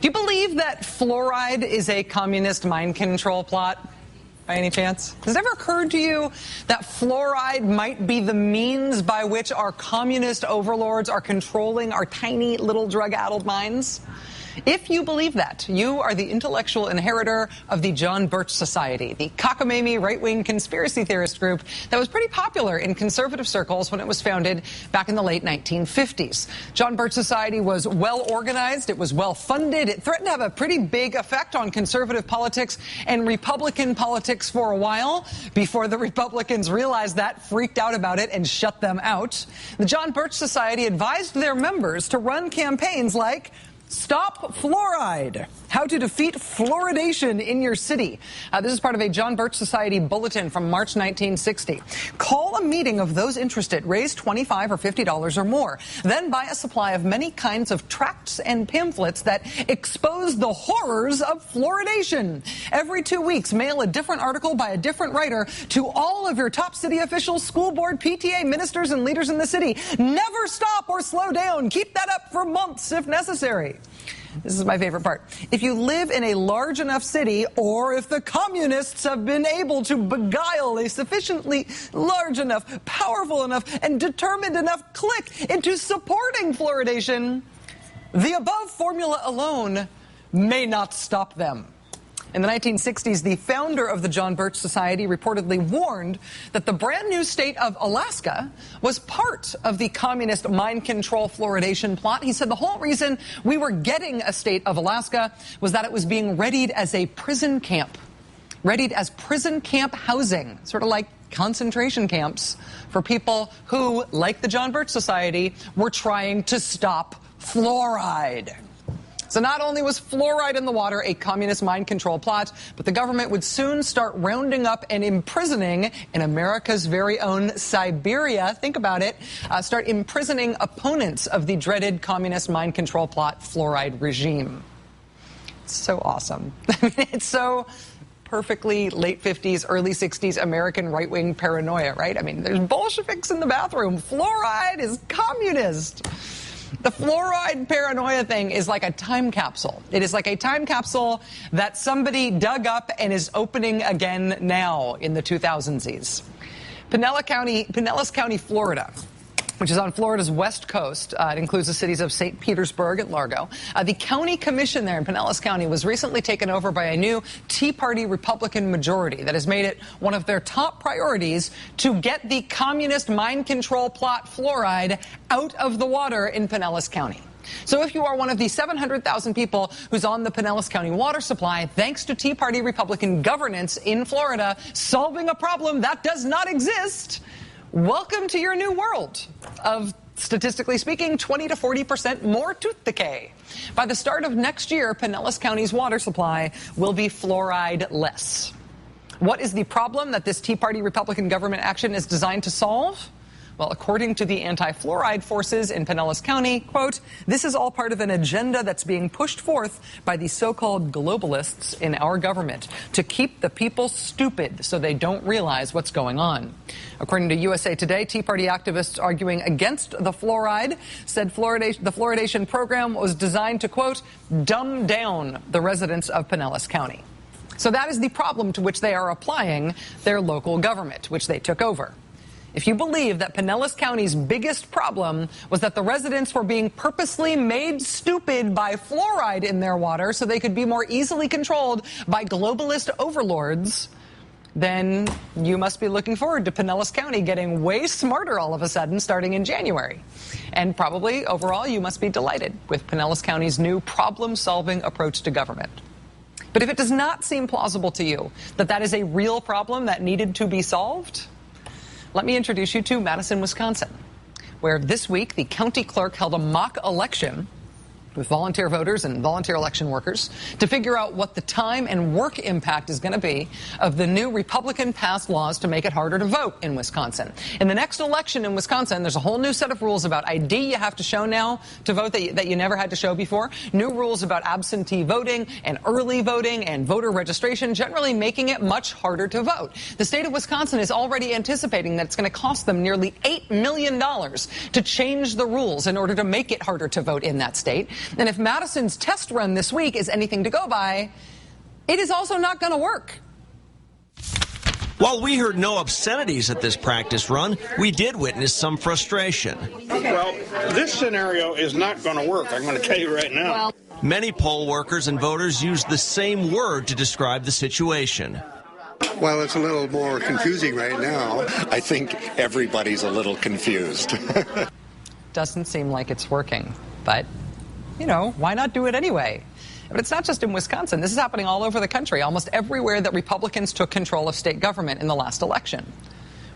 Do you believe that fluoride is a communist mind control plot? By any chance? Has it ever occurred to you that fluoride might be the means by which our communist overlords are controlling our tiny little drug-addled minds? If you believe that, you are the intellectual inheritor of the John Birch Society, the cockamamie right-wing conspiracy theorist group that was pretty popular in conservative circles when it was founded back in the late 1950s. John Birch Society was well organized, it was well funded, it threatened to have a pretty big effect on conservative politics and Republican politics for a while before the Republicans realized that, freaked out about it, and shut them out. The John Birch Society advised their members to run campaigns like Stop Fluoride, how to defeat fluoridation in your city. This is part of a John Birch Society bulletin from March 1960. Call a meeting of those interested, raise $25 or $50 or more, then buy a supply of many kinds of tracts and pamphlets that expose the horrors of fluoridation. Every 2 weeks, mail a different article by a different writer to all of your top city officials, school board, PTA, ministers, and leaders in the city. Never stop or slow down. Keep that up for months if necessary. This is my favorite part. If you live in a large enough city, or if the communists have been able to beguile a sufficiently large enough, powerful enough, and determined enough clique into supporting fluoridation, the above formula alone may not stop them. In the 1960s, the founder of the John Birch Society reportedly warned that the brand new state of Alaska was part of the communist mind control fluoridation plot. He said the whole reason we were getting a state of Alaska was that it was being readied as a prison camp, readied as prison camp housing, sort of like concentration camps for people who, like the John Birch Society, were trying to stop fluoride. So not only was fluoride in the water a communist mind control plot, but the government would soon start rounding up and imprisoning in America's very own Siberia, think about it, start imprisoning opponents of the dreaded communist mind control plot fluoride regime. It's so awesome. I mean, it's so perfectly late 50s, early 60s American right-wing paranoia, right? I mean, there's Bolsheviks in the bathroom. Fluoride is communist. The fluoride paranoia thing is like a time capsule. It is like a time capsule that somebody dug up and is opening again now in the 2000s. Pinellas County, Florida, which is on Florida's west coast. It includes the cities of St. Petersburg and Largo. The county commission there in Pinellas County was recently taken over by a new Tea Party Republican majority that has made it one of their top priorities to get the communist mind control plot fluoride out of the water in Pinellas County. So if you are one of the 700,000 people who's on the Pinellas County water supply, thanks to Tea Party Republican governance in Florida, solving a problem that does not exist, welcome to your new world of, statistically speaking, 20 to 40% more tooth decay. By the start of next year, Pinellas County's water supply will be fluoride-less. What is the problem that this Tea Party Republican government action is designed to solve? Well, according to the anti-fluoride forces in Pinellas County, quote, this is all part of an agenda that's being pushed forth by the so-called globalists in our government to keep the people stupid so they don't realize what's going on. According to USA Today, Tea Party activists arguing against the fluoride said the fluoridation program was designed to, quote, dumb down the residents of Pinellas County. So that is the problem to which they are applying their local government, which they took over. If you believe that Pinellas County's biggest problem was that the residents were being purposely made stupid by fluoride in their water so they could be more easily controlled by globalist overlords, then you must be looking forward to Pinellas County getting way smarter all of a sudden starting in January. And probably, overall, you must be delighted with Pinellas County's new problem-solving approach to government. But if it does not seem plausible to you that that is a real problem that needed to be solved, let me introduce you to Madison, Wisconsin, where this week the county clerk held a mock election with volunteer voters and volunteer election workers to figure out what the time and work impact is going to be of the new Republican-passed laws to make it harder to vote in Wisconsin. In the next election in Wisconsin, there's a whole new set of rules about ID you have to show now to vote that you never had to show before, new rules about absentee voting and early voting and voter registration, generally making it much harder to vote. The state of Wisconsin is already anticipating that it's going to cost them nearly $8 million to change the rules in order to make it harder to vote in that state. And if Madison's test run this week is anything to go by, it is also not going to work. While we heard no obscenities at this practice run, we did witness some frustration. Well, this scenario is not going to work, I'm going to tell you right now. Many poll workers and voters used the same word to describe the situation. Well, it's a little more confusing right now. I think everybody's a little confused. Doesn't seem like it's working, but, you know, why not do it anyway? But it's not just in Wisconsin. This is happening all over the country, almost everywhere that Republicans took control of state government in the last election.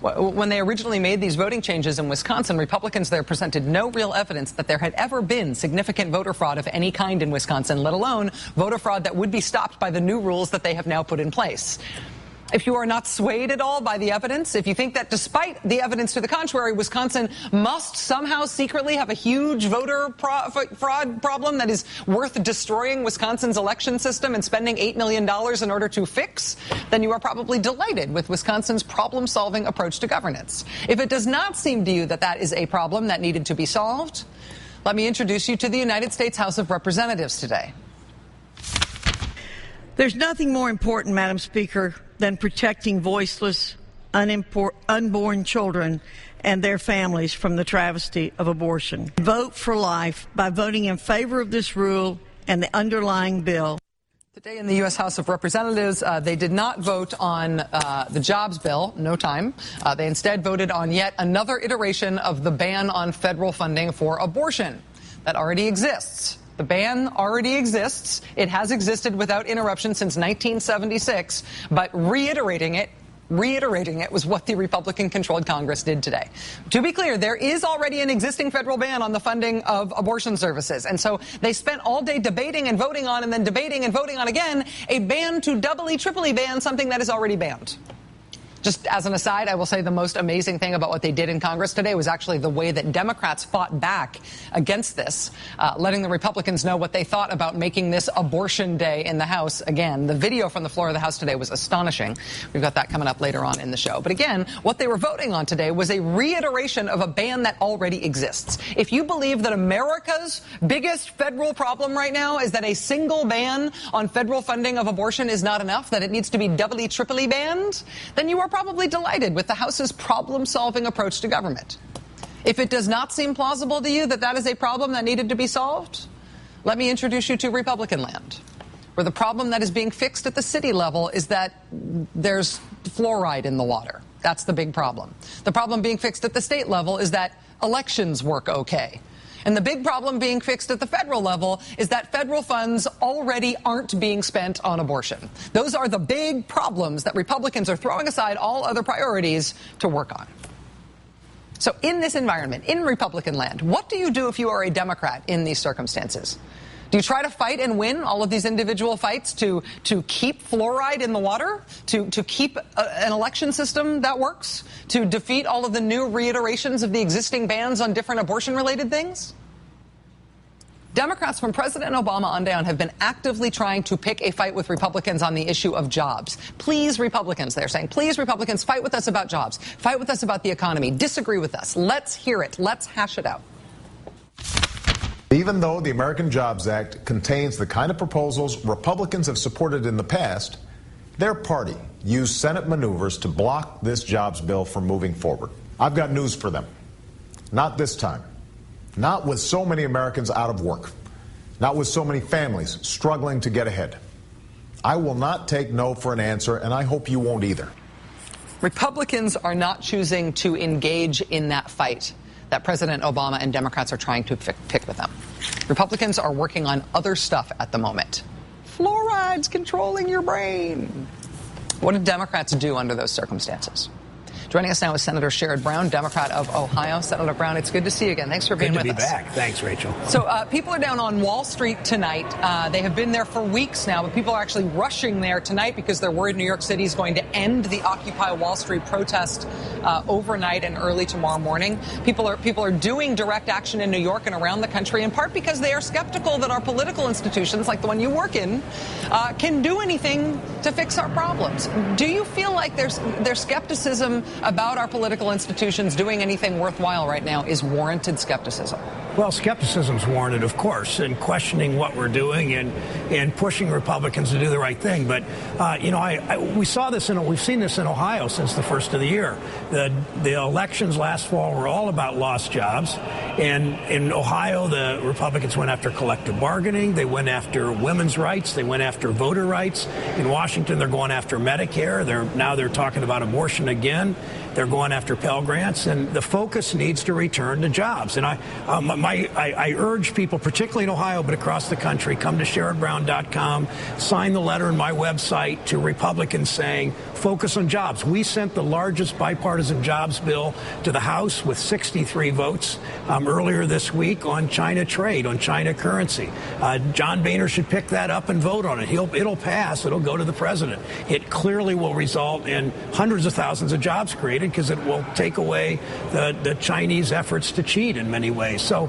When they originally made these voting changes in Wisconsin, Republicans there presented no real evidence that there had ever been significant voter fraud of any kind in Wisconsin, let alone voter fraud that would be stopped by the new rules that they have now put in place. If you are not swayed at all by the evidence, if you think that despite the evidence to the contrary, Wisconsin must somehow secretly have a huge voter fraud problem that is worth destroying Wisconsin's election system and spending $8 million in order to fix, then you are probably delighted with Wisconsin's problem-solving approach to governance. If it does not seem to you that that is a problem that needed to be solved, let me introduce you to the United States House of Representatives today. There's nothing more important, Madam Speaker, than protecting voiceless, unborn children and their families from the travesty of abortion. Vote for life by voting in favor of this rule and the underlying bill. Today in the U.S. House of Representatives, they did not vote on the jobs bill, no time. They instead voted on yet another iteration of the ban on federal funding for abortion that already exists. The ban already exists. It has existed without interruption since 1976, but reiterating it was what the Republican-controlled Congress did today. To be clear, there is already an existing federal ban on the funding of abortion services, and so they spent all day debating and voting on and then debating and voting on again a ban to doubly, triply ban something that is already banned. Just as an aside, I will say the most amazing thing about what they did in Congress today was actually the way that Democrats fought back against this, letting the Republicans know what they thought about making this abortion day in the House. Again, the video from the floor of the House today was astonishing. We've got that coming up later on in the show. But again, what they were voting on today was a reiteration of a ban that already exists. If you believe that America's biggest federal problem right now is that a single ban on federal funding of abortion is not enough, that it needs to be doubly, triply banned, then you are probably delighted with the House's problem-solving approach to government. If it does not seem plausible to you that that is a problem that needed to be solved, let me introduce you to Republican land, where the problem that is being fixed at the city level is that there's fluoride in the water. That's the big problem. The problem being fixed at the state level is that elections work okay. And the big problem being fixed at the federal level is that federal funds already aren't being spent on abortion. Those are the big problems that Republicans are throwing aside all other priorities to work on. So in this environment, in Republican land, what do you do if you are a Democrat in these circumstances? Do you try to fight and win all of these individual fights to keep fluoride in the water, to keep an election system that works, to defeat all of the new reiterations of the existing bans on different abortion-related things? Democrats from President Obama on down have been actively trying to pick a fight with Republicans on the issue of jobs. Please, Republicans, they're saying, please, Republicans, fight with us about jobs. Fight with us about the economy. Disagree with us. Let's hear it. Let's hash it out. Even though the American Jobs Act contains the kind of proposals Republicans have supported in the past, their party used Senate maneuvers to block this jobs bill from moving forward. I've got news for them. Not this time. Not with so many Americans out of work. Not with so many families struggling to get ahead. I will not take no for an answer, and I hope you won't either. Republicans are not choosing to engage in that fight that President Obama and Democrats are trying to pick with them. Republicans are working on other stuff at the moment. Fluoride's controlling your brain. What did Democrats do under those circumstances? Joining us now is Senator Sherrod Brown, Democrat of Ohio. Senator Brown, it's good to see you again. Thanks for being with us. Good to be back. Thanks, Rachel. So people are down on Wall Street tonight. They have been there for weeks now, but people are actually rushing there tonight because they're worried New York City is going to end the Occupy Wall Street protest overnight and early tomorrow morning. People are doing direct action in New York and around the country, in part because they are skeptical that our political institutions, like the one you work in, can do anything to fix our problems. Do you feel like there's skepticism about our political institutions doing anything worthwhile right now is warranted skepticism? Well, skepticism's warranted, of course, and questioning what we're doing and pushing Republicans to do the right thing. But, we've seen this in Ohio since the first of the year. The elections last fall were all about lost jobs. And in Ohio, the Republicans went after collective bargaining. They went after women's rights. They went after voter rights. In Washington, they're going after Medicare. Now they're talking about abortion again. They're going after Pell Grants, and the focus needs to return to jobs. And I urge people, particularly in Ohio, but across the country, come to SherrodBrown.com, sign the letter on my website to Republicans saying, focus on jobs. We sent the largest bipartisan jobs bill to the House with 63 votes earlier this week on China trade, on China currency. John Boehner should pick that up and vote on it. It'll pass. It'll go to the president. It clearly will result in hundreds of thousands of jobs created, because it will take away the Chinese efforts to cheat in many ways. So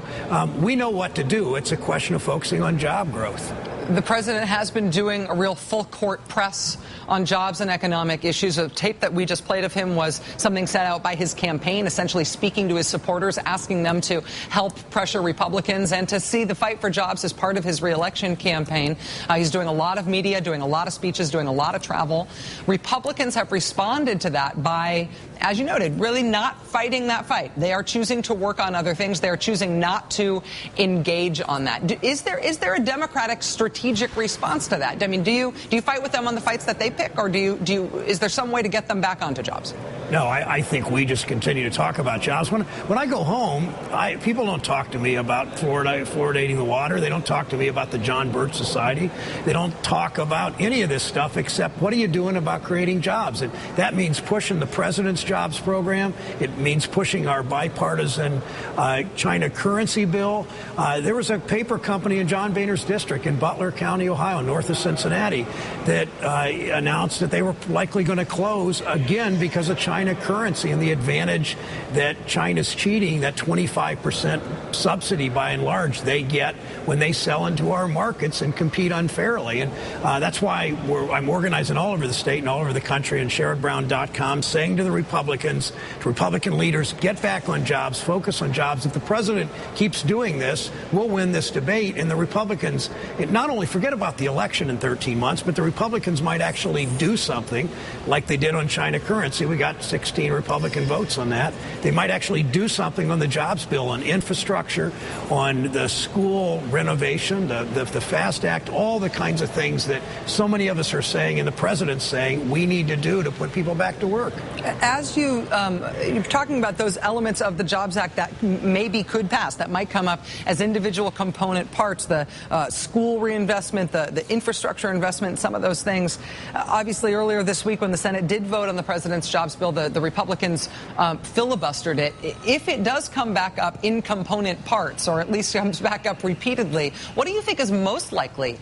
we know what to do. It's a question of focusing on job growth. The president has been doing a real full-court press on jobs and economic issues. A tape that we just played of him was something set out by his campaign, essentially speaking to his supporters, asking them to help pressure Republicans and to see the fight for jobs as part of his re-election campaign. He's doing a lot of media, doing a lot of speeches, doing a lot of travel. Republicans have responded to that by, as you noted, really not fighting that fight. They are choosing to work on other things. They are choosing not to engage on that. Is there a Democratic strategic response to that? I mean, do you fight with them on the fights that they pick, or is there some way to get them back onto jobs? No, I think we just continue to talk about jobs. When I go home, people don't talk to me about fluoridating the water. They don't talk to me about the John Birch Society. They don't talk about any of this stuff except what are you doing about creating jobs? And that means pushing the president's jobs program. It means pushing our bipartisan China currency bill. There was a paper company in John Boehner's district in Butler County, Ohio, north of Cincinnati, that announced that they were likely going to close again because of China currency and the advantage that China's cheating, that 25% subsidy by and large they get when they sell into our markets and compete unfairly. And that's why I'm organizing all over the state and all over the country on SherrodBrown.com, saying to the Republicans, to Republican leaders, get back on jobs, focus on jobs. If the president keeps doing this, we'll win this debate. And the Republicans, not only forget about the election in 13 months, but the Republicans might actually do something like they did on China currency. We got 16 Republican votes on that. They might actually do something on the jobs bill, on infrastructure, on the school renovation, the FAST Act, all the kinds of things that so many of us are saying and the president's saying we need to do to put people back to work. As you're talking about those elements of the Jobs Act that maybe could pass, that might come up as individual component parts, the school reinvestment, the infrastructure investment, some of those things. Obviously, earlier this week when the Senate did vote on the president's jobs bill, the Republicans filibustered it. If it does come back up in component parts, or at least comes back up repeatedly, what do you think is most likely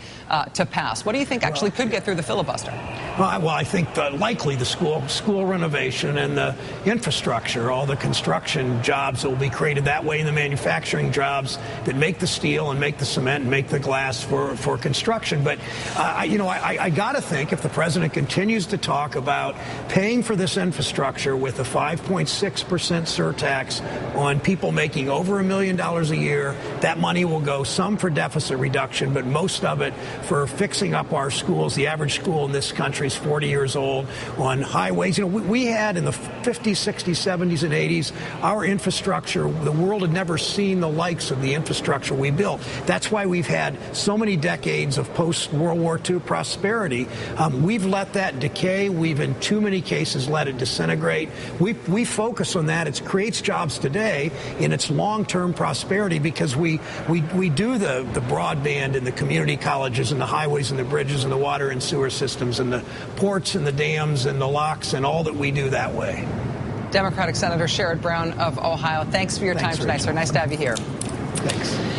to pass? What do you think actually could get through the filibuster? Well, I think likely the school renovation and the infrastructure, all the construction jobs that will be created that way, and the manufacturing jobs that make the steel and make the cement and make the glass for construction. But, I got to think if the president continues to talk about paying for this infrastructure with a 5.6% surtax on people making over $1 million a year, that money will go some for deficit reduction, but most of it for fixing up our schools. The average school in this country is 40 years old. On highways, we had in the 50s, 60s, 70s, and 80s, our infrastructure, the world had never seen the likes of the infrastructure we built. That's why we've had so many decades of post-World War II prosperity. We've let that decay. We've, in too many cases, let it disintegrate. We focus on that. It creates jobs today in its long-term prosperity because we do the broadband and the community colleges and the highways and the bridges and the water and sewer systems and the ports and the dams and the locks and all that we do that way. Democratic Senator Sherrod Brown of Ohio, thanks for your time tonight, sir. Nice to have you here. Thanks.